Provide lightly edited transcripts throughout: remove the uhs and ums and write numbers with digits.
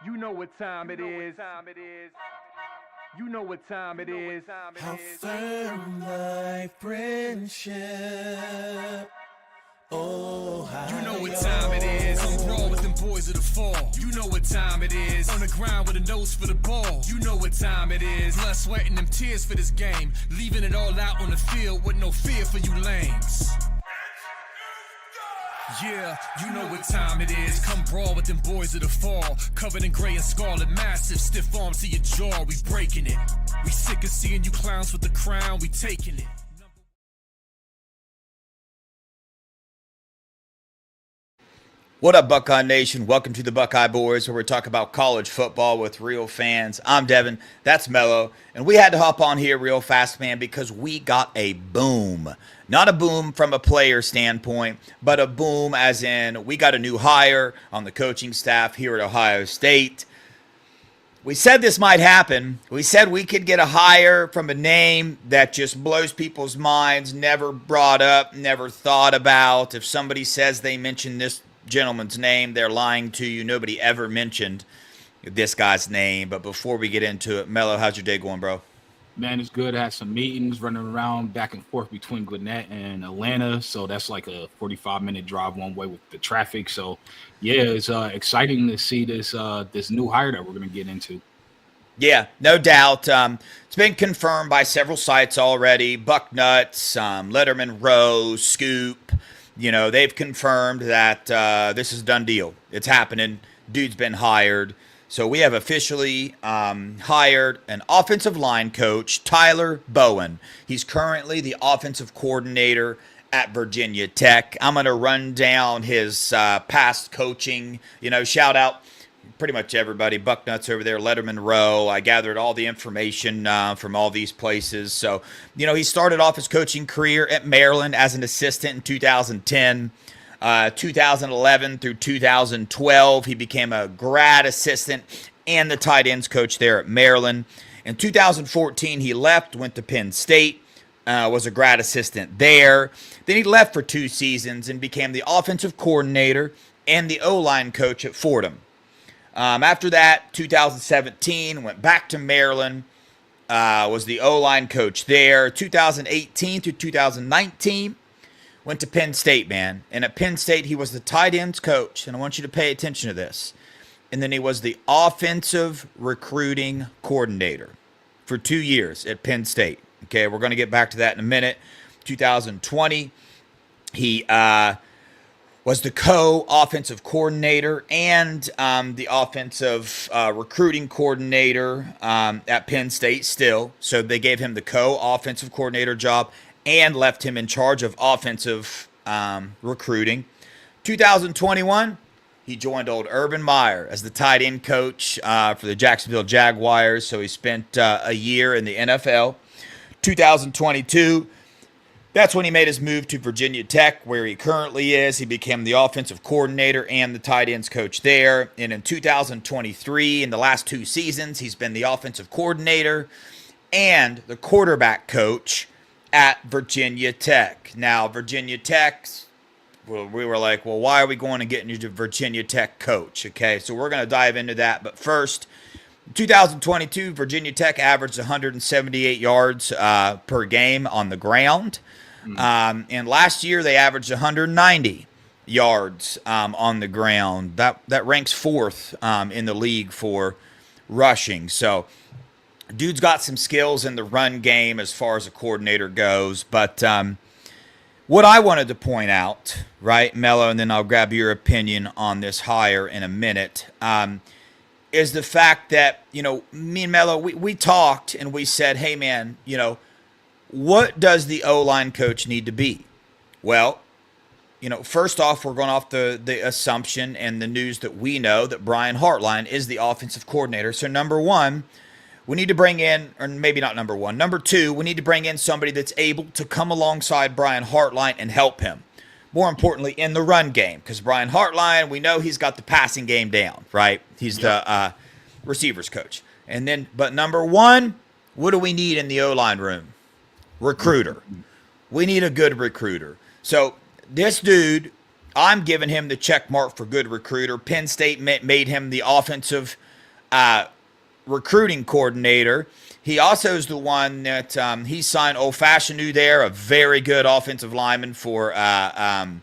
You know what time it is. You know what time it is. How firm thy friendship. Oh, how you know what time it is. I'm raw with them boys of the fall. You know what time it is. On the ground with a nose for the ball. You know what time it is. Blood, sweat, and them tears for this game. Leaving it all out on the field with no fear for you lames. Yeah, you know what time it is. Come brawl with them boys of the fall. Covered in gray and scarlet, massive, stiff arms to your jaw. We breaking it. We sick of seeing you clowns with the crown. We taking it. What up, Buckeye Nation? Welcome to the Buckeye Boys, where we talk about college football with real fans. I'm Devin. That's Mello. And we had to hop on here real fast, man, because we got a boom. Not a boom from a player standpoint, but a boom as in we got a new hire on the coaching staff here at Ohio State. We said this might happen. We said we could get a hire from a name that just blows people's minds, never brought up, never thought about. If somebody says they mentioned this gentleman's name, they're lying to you. Nobody ever mentioned this guy's name. But before we get into it, Mello, how's your day going, bro? Man, it's good. I had some meetings running around back and forth between Gwinnett and Atlanta. So that's like a 45-minute drive one way with the traffic. So, yeah, it's exciting to see this new hire that we're going to get into. Yeah, no doubt. It's been confirmed by several sites already. Bucknuts, Letterman Row, Scoop. You know, they've confirmed that this is a done deal. It's happening. Dude's been hired. So we have officially hired an offensive line coach, Tyler Bowen. He's currently the offensive coordinator at Virginia Tech. I'm going to run down his past coaching. You know, shout out pretty much everybody. Bucknuts over there, Letterman Row. I gathered all the information from all these places. So, you know, he started off his coaching career at Maryland as an assistant in 2010. 2011 through 2012, he became a grad assistant and the tight ends coach there at Maryland. In 2014, he left, went to Penn State, was a grad assistant there. Then he left for 2 seasons and became the offensive coordinator and the O-line coach at Fordham. After that, 2017, went back to Maryland, was the O-line coach there. 2018 through 2019, went to Penn State, man. And at Penn State, he was the tight ends coach. And I want you to pay attention to this. And then he was the offensive recruiting coordinator for 2 years at Penn State. Okay, we're going to get back to that in a minute. 2020, he was the co-offensive coordinator and the offensive recruiting coordinator at Penn State still. So they gave him the co-offensive coordinator job and left him in charge of offensive recruiting. 2021, he joined old Urban Meyer as the tight end coach for the Jacksonville Jaguars. So he spent a year in the NFL. 2022, that's when he made his move to Virginia Tech, where he currently is. He became the offensive coordinator and the tight ends coach there. And in 2023, in the last 2 seasons, he's been the offensive coordinator and the quarterback coach at Virginia Tech. Now, Virginia Tech, well, we were like, well, why are we going to get into Virginia Tech coach? Okay, so we're going to dive into that. But first, 2022, Virginia Tech averaged 178 yards per game on the ground. And last year, they averaged 190 yards on the ground. That ranks 4th in the league for rushing. So, dude's got some skills in the run game as far as a coordinator goes. But what I wanted to point out, right, Mello, and then I'll grab your opinion on this hire in a minute, is the fact that, you know, me and Mello, we talked and we said, hey, man, you know, what does the O-line coach need to be? Well, you know, first off, we're going off the assumption and the news that we know that Brian Hartline is the offensive coordinator. So, number one, we need to bring in, or maybe not number one, number two, we need to bring in somebody that's able to come alongside Brian Hartline and help him. More importantly, in the run game, because Brian Hartline, we know he's got the passing game down, right? He's the receivers coach. And then, but number one, what do we need in the O-line room? Recruiter. We need a good recruiter. So this dude, I'm giving him the check mark for good recruiter. Penn State made him the offensive recruiting coordinator. He also is the one that he signed Old Fashioned there, a very good offensive lineman for Penn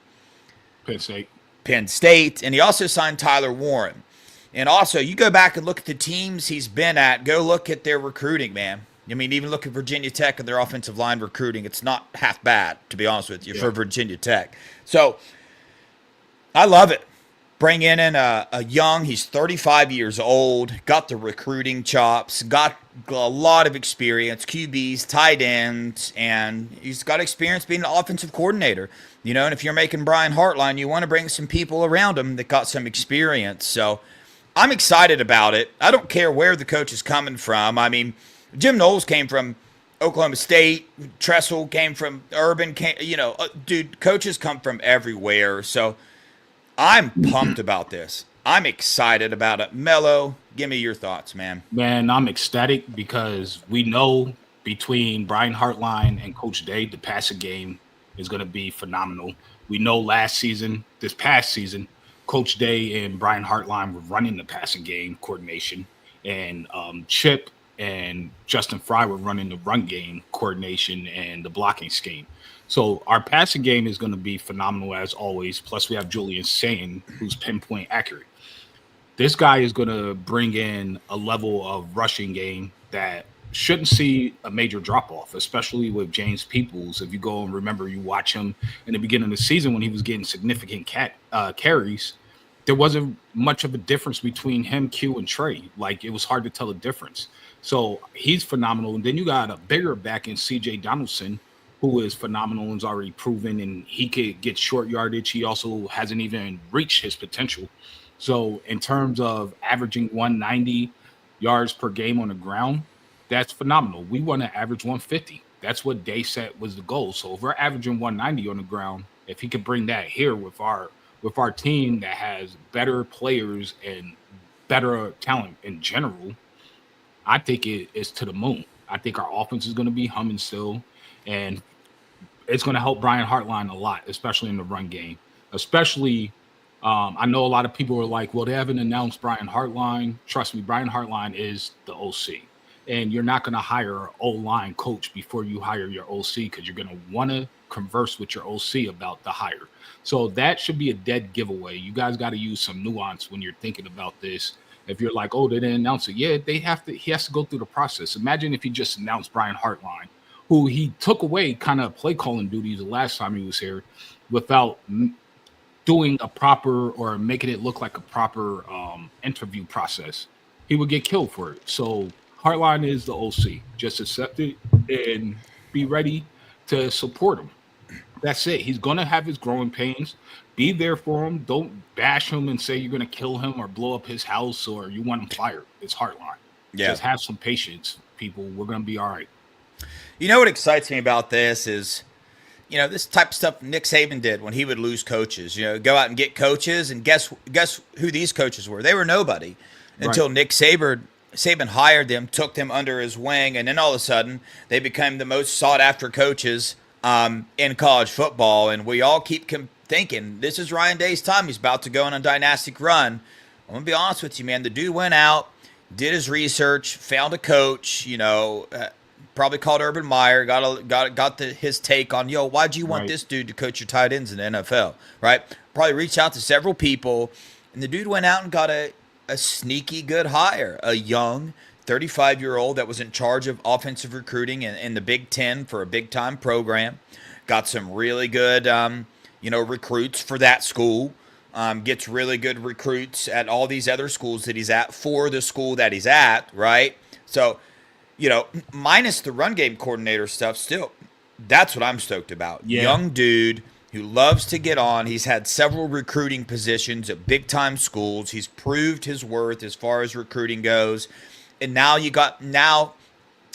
State. Penn State. And he also signed Tyler Warren. And also, you go back and look at the teams he's been at. Go look at their recruiting, man. I mean, even look at Virginia Tech and their offensive line recruiting. It's not half bad, to be honest with you, for Virginia Tech. So, I love it. Bring in a young, he's 35 years old, got the recruiting chops, got a lot of experience, QBs, tight ends, and he's got experience being an offensive coordinator. You know, and if you're making Brian Hartline, you want to bring some people around him that got some experience. So I'm excited about it. I don't care where the coach is coming from. I mean, Jim Knowles came from Oklahoma State. Tressel came from Urban. Dude, coaches come from everywhere. So I'm pumped about this. I'm excited about it. Mello, give me your thoughts, man. Man, I'm ecstatic because we know between Brian Hartline and Coach Day, the passing game is going to be phenomenal. We know this past season, Coach Day and Brian Hartline were running the passing game coordination, and Chip and Justin Fry were running the run game coordination and the blocking scheme. So our passing game is going to be phenomenal as always. Plus we have Julian Sayin, who's pinpoint accurate. This guy is going to bring in a level of rushing game that shouldn't see a major drop-off, especially with James Peoples. If you go and remember, you watch him in the beginning of the season when he was getting significant carries, there wasn't much of a difference between him, Q, and Trey. Like, it was hard to tell the difference. So he's phenomenal. And then you got a bigger back in C.J. Donaldson, who is phenomenal and is already proven, and he could get short yardage. He also hasn't even reached his potential. So in terms of averaging 190 yards per game on the ground, that's phenomenal. We want to average 150. That's what Day set was the goal. So if we're averaging 190 on the ground, if he could bring that here with our team that has better players and better talent in general, I think it is to the moon. I think our offense is going to be humming still, and it's going to help Brian Hartline a lot, especially in the run game. Especially, I know a lot of people are like, well, they haven't announced Brian Hartline. Trust me, Brian Hartline is the OC. And you're not going to hire an O-line coach before you hire your OC, because you're going to want to converse with your OC about the hire. So that should be a dead giveaway. You guys got to use some nuance when you're thinking about this. If you're like, oh, they didn't announce it. Yeah, he has to go through the process. Imagine if he just announced Brian Hartline, who he took away kind of play calling duties the last time he was here without doing a proper or making it look like a proper interview process. He would get killed for it. So Hartline is the OC. Just accept it and be ready to support him. That's it. He's going to have his growing pains. Be there for him. Don't bash him and say you're going to kill him or blow up his house or you want him fired. It's Hartline. Yeah. Just have some patience, people. We're going to be all right. You know what excites me about this is, this type of stuff Nick Saban did when he would lose coaches. Go out and get coaches, and guess who these coaches were? They were nobody until Nick Saban hired them, took them under his wing, and then all of a sudden they became the most sought-after coaches in college football. And we all keep thinking, this is Ryan Day's time. He's about to go on a dynastic run. I'm going to be honest with you, man. The dude went out, did his research, found a coach, probably called Urban Meyer, got his take on, why'd you want this dude to coach your tight ends in the NFL, right? Probably reached out to several people, and the dude went out and got a sneaky good hire, a young 35-year-old that was in charge of offensive recruiting in the Big Ten for a big-time program, got some really good, recruits for that school, gets really good recruits at all these other schools that he's at for the school that he's at, right? So, minus the run game coordinator stuff, still, that's what I'm stoked about. Yeah. Young dude who loves to get on. He's had several recruiting positions at big-time schools. He's proved his worth as far as recruiting goes. And now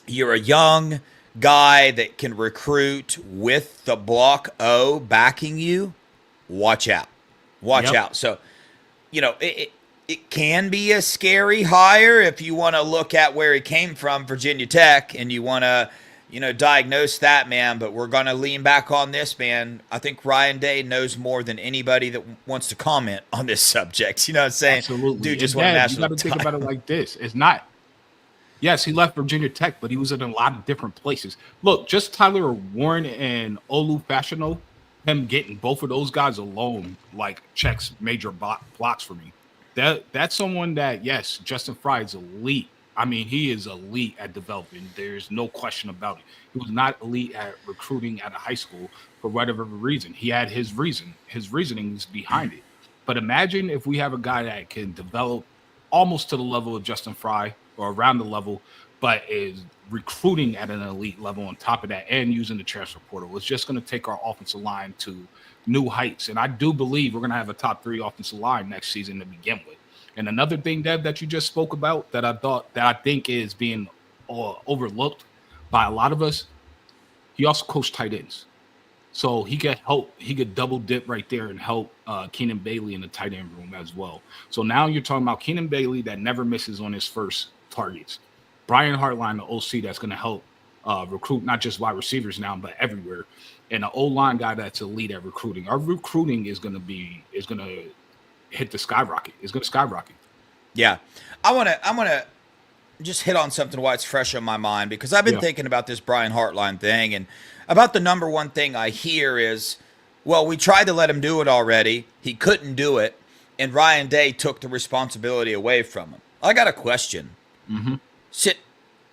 you're a young guy that can recruit with the Block O backing you. Watch out. Watch out. So, it can be a scary hire if you want to look at where he came from, Virginia Tech, and you want to, diagnose that, man. But we're going to lean back on this, man. I think Ryan Day knows more than anybody that wants to comment on this subject. You know what I'm saying? Absolutely. Dude just And won a Dad, national you got to think title. about it like this. It's not. Yes, he left Virginia Tech, but he was in a lot of different places. Look, just Tyler Warren and Olu Fashiono, him getting both of those guys alone, like checks major blocks for me. That's someone that, yes, Justin Fry is elite. I mean, he is elite at developing. There's no question about it. He was not elite at recruiting at a high school for whatever reason. He had his reason. His reasoning is behind it. But imagine if we have a guy that can develop almost to the level of Justin Fry or around the level, but is recruiting at an elite level on top of that and using the transfer portal. It's just going to take our offensive line to new heights. And I do believe we're going to have a top 3 offensive line next season to begin with. And another thing, Dev, that you just spoke about that I think is being overlooked by a lot of us, he also coached tight ends. So he could double dip right there and help Keenan Bailey in the tight end room as well. So now you're talking about Keenan Bailey that never misses on his first targets. Brian Hartline, the OC, that's going to help recruit not just wide receivers now, but everywhere. And an O-line guy that's elite at recruiting. Our recruiting is going to hit the skyrocket. It's going to skyrocket. Yeah. I want to just hit on something while it's fresh on my mind, because I've been thinking about this Brian Hartline thing, and about the number one thing I hear is, well, we tried to let him do it already. He couldn't do it, and Ryan Day took the responsibility away from him. I got a question. Mm-hmm.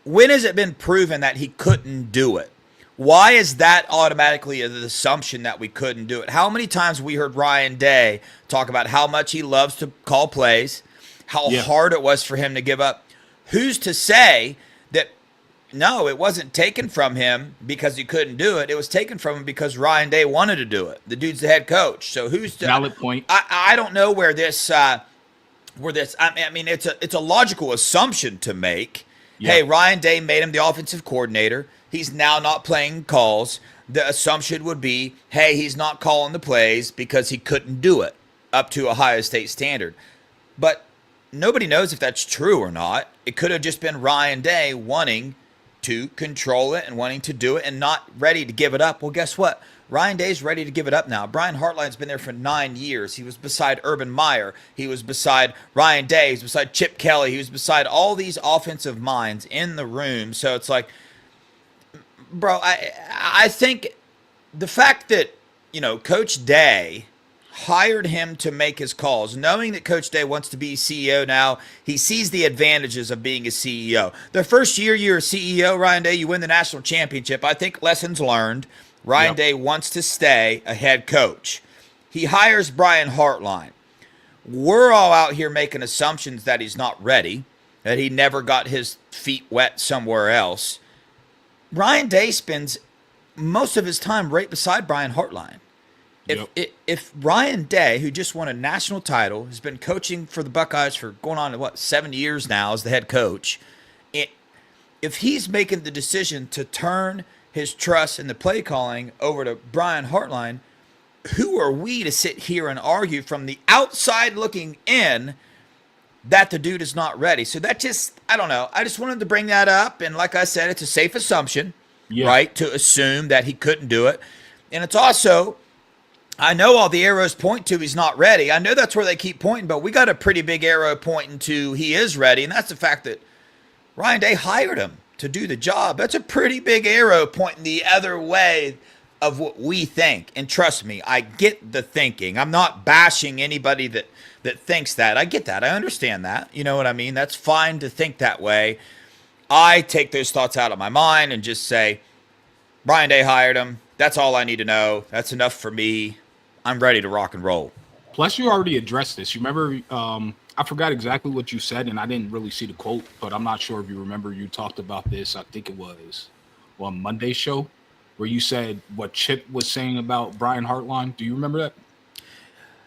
When has it been proven that he couldn't do it? Why is that automatically the assumption that we couldn't do it? How many times we heard Ryan Day talk about how much he loves to call plays, how hard it was for him to give up? Who's to say that, no, it wasn't taken from him because he couldn't do it. It was taken from him because Ryan Day wanted to do it. The dude's the head coach. So who's to... Valid point. I don't know where this... I mean, it's a logical assumption to make. Yeah. Hey, Ryan Day made him the offensive coordinator. He's now not playing calls. The assumption would be, hey, he's not calling the plays because he couldn't do it up to Ohio State standard. But nobody knows if that's true or not. It could have just been Ryan Day wanting to control it and wanting to do it and not ready to give it up. Well, guess what? Ryan Day's ready to give it up now. Brian Hartline's been there for 9 years. He was beside Urban Meyer. He was beside Ryan Day. He was beside Chip Kelly. He was beside all these offensive minds in the room. So it's like, bro, I think the fact that, Coach Day hired him to make his calls, knowing that Coach Day wants to be CEO now, he sees the advantages of being a CEO. The first year you're a CEO, Ryan Day, you win the national championship. I think lessons learned. Ryan Day wants to stay a head coach. He hires Brian Hartline. We're all out here making assumptions that he's not ready, that he never got his feet wet somewhere else. Ryan Day spends most of his time right beside Brian Hartline. If Ryan Day, who just won a national title, has been coaching for the Buckeyes for going on to 7 years now as the head coach, if he's making the decision to turn his trust in the play calling over to Brian Hartline, who are we to sit here and argue from the outside looking in that the dude is not ready? So that just, I don't know. I just wanted to bring that up. And like I said, it's a safe assumption, right, to assume that he couldn't do it. And it's also, I know all the arrows point to he's not ready. I know that's where they keep pointing, but we got a pretty big arrow pointing to he is ready. And that's the fact that Ryan Day hired him to do the job. That's a pretty big arrow pointing the other way of what we think. And trust me, I get the thinking. I'm not bashing anybody that thinks that. I get that. I understand that. You know what I mean? That's fine to think that way. I take those thoughts out of my mind and just say, Ryan Day hired him. That's all I need to know. That's enough for me. I'm ready to rock and roll. Plus, you already addressed this. You remember, I forgot exactly what you said, and I didn't really see the quote, but I'm not sure if you remember you talked about this. I think it was on Monday's show where you said what Chip was saying about Brian Hartline. Do you remember that?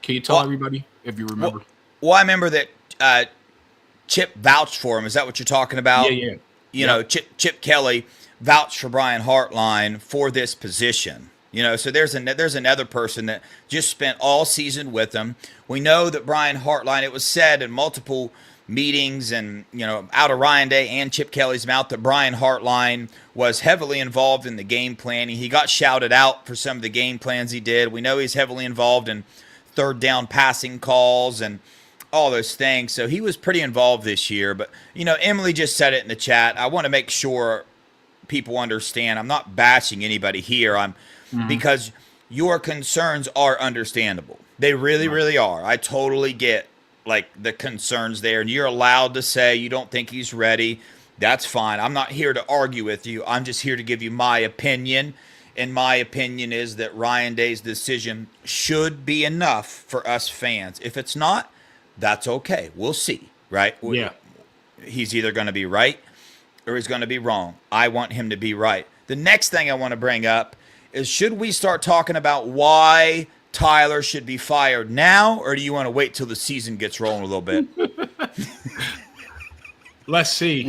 Can you tell everybody if you remember? Well, I remember that Chip vouched for him. Is that what you're talking about? Yeah. You know, Chip Kelly vouched for Brian Hartline for this position. So there's another person that just spent all season with him. We know that Brian Hartline, it was said in multiple meetings and, out of Ryan Day and Chip Kelly's mouth that Brian Hartline was heavily involved in the game planning. He got shouted out for some of the game plans he did. We know he's heavily involved in third down passing calls and all those things. So he was pretty involved this year. But, Emily just said it in the chat. I want to make sure people understand. I'm not bashing anybody here. Because your concerns are understandable. They really, really are. I totally get the concerns there, and you're allowed to say you don't think he's ready. That's fine. I'm not here to argue with you. I'm just here to give you my opinion, and my opinion is that Ryan Day's decision should be enough for us fans. If it's not, that's okay. We'll see, right? Yeah. He's either going to be right or he's going to be wrong. I want him to be right. The next thing I want to bring up is, should we start talking about why Tyler should be fired now, or do you want to wait till the season gets rolling a little bit? Let's see.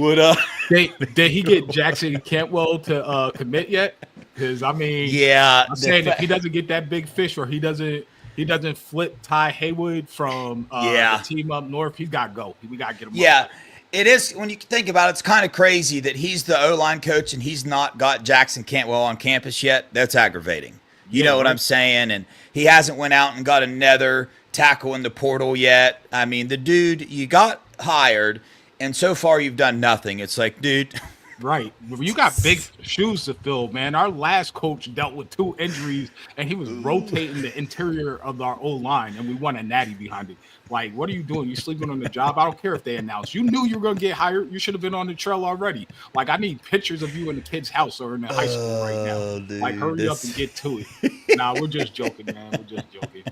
Did he get Jackson Cantwell to commit yet? Because I'm saying if he doesn't get that big fish, or he doesn't flip Ty Haywood from the team up north, he's got to go. We got to get him. Yeah. Up. It is, when you think about it, it's kind of crazy that he's the O-line coach and he's not got Jackson Cantwell on campus yet. That's aggravating. You know what I'm saying? And he hasn't went out and got another tackle in the portal yet. I mean, the dude, you got hired, and so far you've done nothing. It's like, dude. Right. You got big shoes to fill, man. Our last coach dealt with 2 injuries, and he was rotating the interior of our O-line, and we won a natty behind it. Like, what are you doing? You sleeping on the job? I don't care if they announced. You knew you were going to get hired. You should have been on the trail already. Like, I need pictures of you in the kid's house or in the high school right now. Dude, like, hurry up and get to it. Nah, we're just joking, man. We're just joking.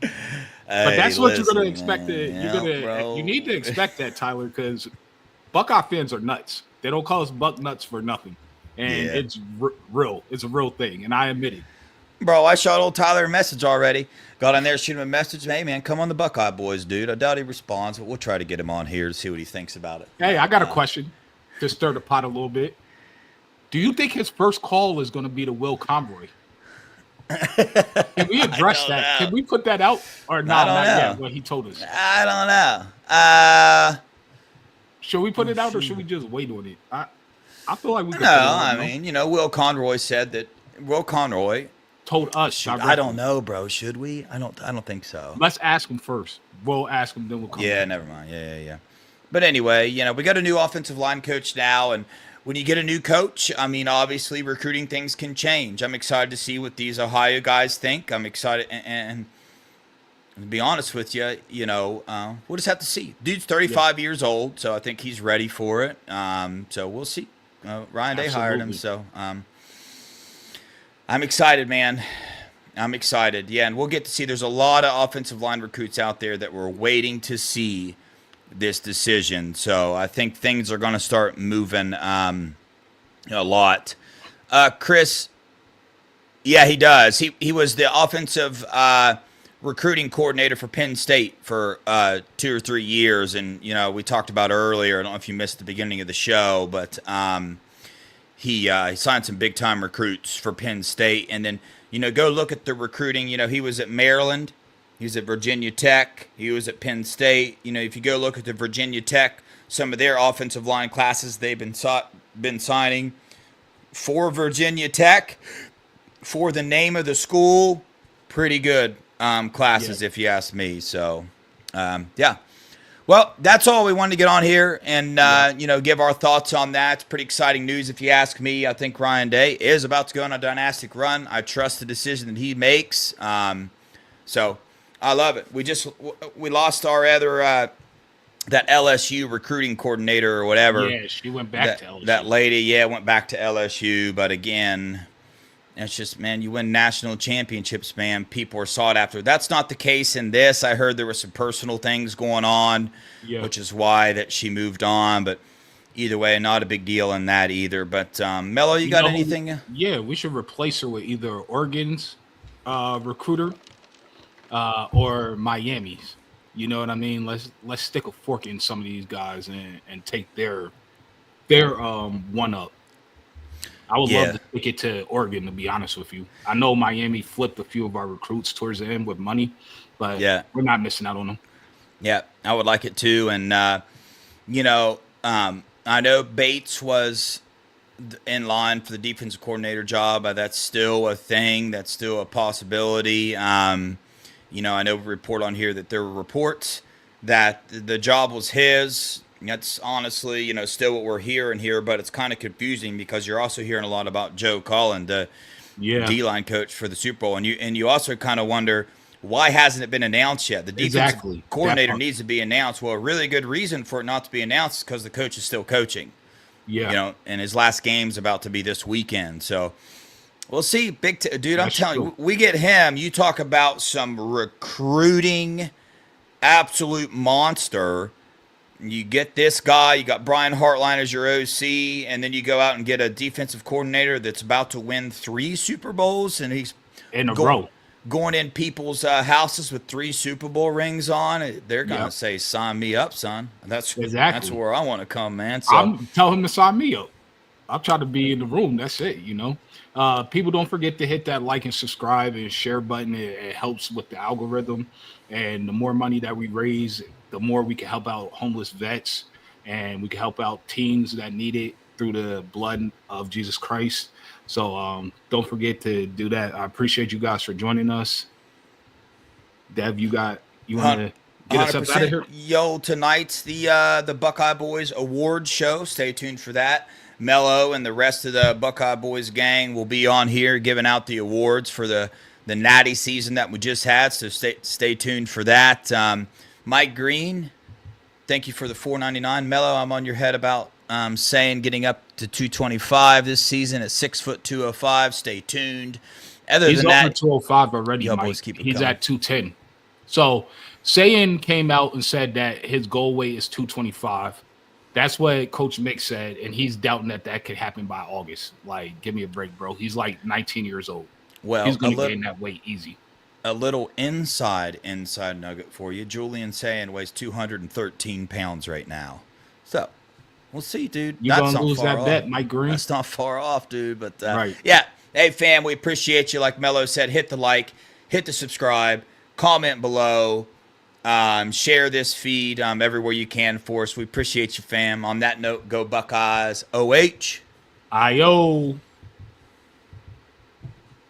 But that's what you're going to expect. You need to expect that, Tyler, because Buckeye fans are nuts. They don't call us buck nuts for nothing. And it's real. It's a real thing, and I admit it. Bro, I shot old Tyler a message already. Got on there, shoot him a message. Hey, man, come on the Buckeye Boys, dude. I doubt he responds, but we'll try to get him on here to see what he thinks about it. Hey, I got a question to stir the pot a little bit. Do you think his first call is going to be to Will Conroy? Can we address that? Can we put that out? Or not yet, what he told us? I don't know. Should we put it out or should we just wait on it? I feel like we could. No, I mean, Will Conroy said that Will Conroy told us. I don't know, bro. Should we? I don't think so. Let's ask him first. We'll ask him, then we'll come. Yeah, never mind. Yeah. But anyway, we got a new offensive line coach now, and when you get a new coach, I mean, obviously recruiting things can change. I'm excited to see what these Ohio guys think. I'm excited, and to be honest with you, we'll just have to see. Dude's 35 years old, so I think he's ready for it. So we'll see. Ryan Day hired him, so I'm excited, man. I'm excited. Yeah, and we'll get to see. There's a lot of offensive line recruits out there that were waiting to see this decision. So I think things are going to start moving a lot. Chris, yeah, he does. He was the offensive recruiting coordinator for Penn State for 2 or 3 years. And, we talked about earlier, I don't know if you missed the beginning of the show, but he signed some big-time recruits for Penn State. And then, go look at the recruiting. He was at Maryland. He was at Virginia Tech. He was at Penn State. If you go look at the Virginia Tech, some of their offensive line classes they've been signing for Virginia Tech, for the name of the school, pretty good classes, if you ask me. So, yeah. Well, that's all we wanted to get on here and, give our thoughts on that. It's pretty exciting news if you ask me. I think Ryan Day is about to go on a dynastic run. I trust the decision that he makes. So I love it. We lost our other that LSU recruiting coordinator or whatever. Yeah, she went back to LSU. That lady, went back to LSU. But again, it's just, man, you win national championships, man. People are sought after. That's not the case in this. I heard there were some personal things going on, which is why that she moved on. But either way, not a big deal in that either. But Mello, you got anything? Yeah, we should replace her with either Oregon's recruiter or Miami's. You know what I mean? Let's stick a fork in some of these guys and take their one up. I would love to take it to Oregon, to be honest with you. I know Miami flipped a few of our recruits towards the end with money, but we're not missing out on them. Yeah, I would like it too. And you know, I know Bates was in line for the defensive coordinator job. That's still a thing. That's still a possibility. You know, I know we report on here that there were reports that the job was his. That's honestly, you know, still what we're hearing here, but it's kind of confusing because you're also hearing a lot about Joe Cullen, the D-line coach for the Super Bowl, and you also kind of wonder, why hasn't it been announced yet? The defensive coordinator needs to be announced. Well, a really good reason for it not to be announced is because the coach is still coaching. Yeah. You know, and his last game's about to be this weekend. So we'll see. Dude, I'm telling you, we get him. You talk about some recruiting absolute monster. You get this guy, you got Brian Hartline as your OC, and then you go out and get a defensive coordinator that's about to win 3 Super Bowls, and he's in a row. Going in people's houses with 3 Super Bowl rings on. They're going to say, sign me up, son. That's where I want to come, man. So I'm telling him to sign me up. I'll try to be in the room. That's it, you know. People don't forget to hit that like and subscribe and share button. It helps with the algorithm. And the more money that we raise, the more we can help out homeless vets, and we can help out teens that need it through the blood of Jesus Christ. So don't forget to do that. I appreciate you guys for joining us. Dev, you want to get us up out of here? Yo, tonight's the Buckeye Boys Award Show. Stay tuned for that. Mello and the rest of the Buckeye Boys gang will be on here giving out the awards for the Natty season that we just had. So stay tuned for that. Mike Green, thank you for the $4.99. Mello, I'm on your head about saying getting up to 225 this season at 6'2", 205. Stay tuned. He's over 205 already. Yo, Mike. boys, keep it He's coming. at 210. So Sayin came out and said that his goal weight is 225. That's what Coach Mick said, and he's doubting that could happen by August. Like, give me a break, bro. He's like 19 years old. Well, he's going to gain that weight easy. A little inside nugget for you. Julian Sayin weighs 213 pounds right now. So we'll see, dude. You're going to lose that bet, Mike Green. That's not far off, dude. But right. Yeah. Hey, fam, we appreciate you. Like Mello said, hit the like, hit the subscribe, comment below, share this feed everywhere you can for us. We appreciate you, fam. On that note, go Buckeyes. OH. I-O.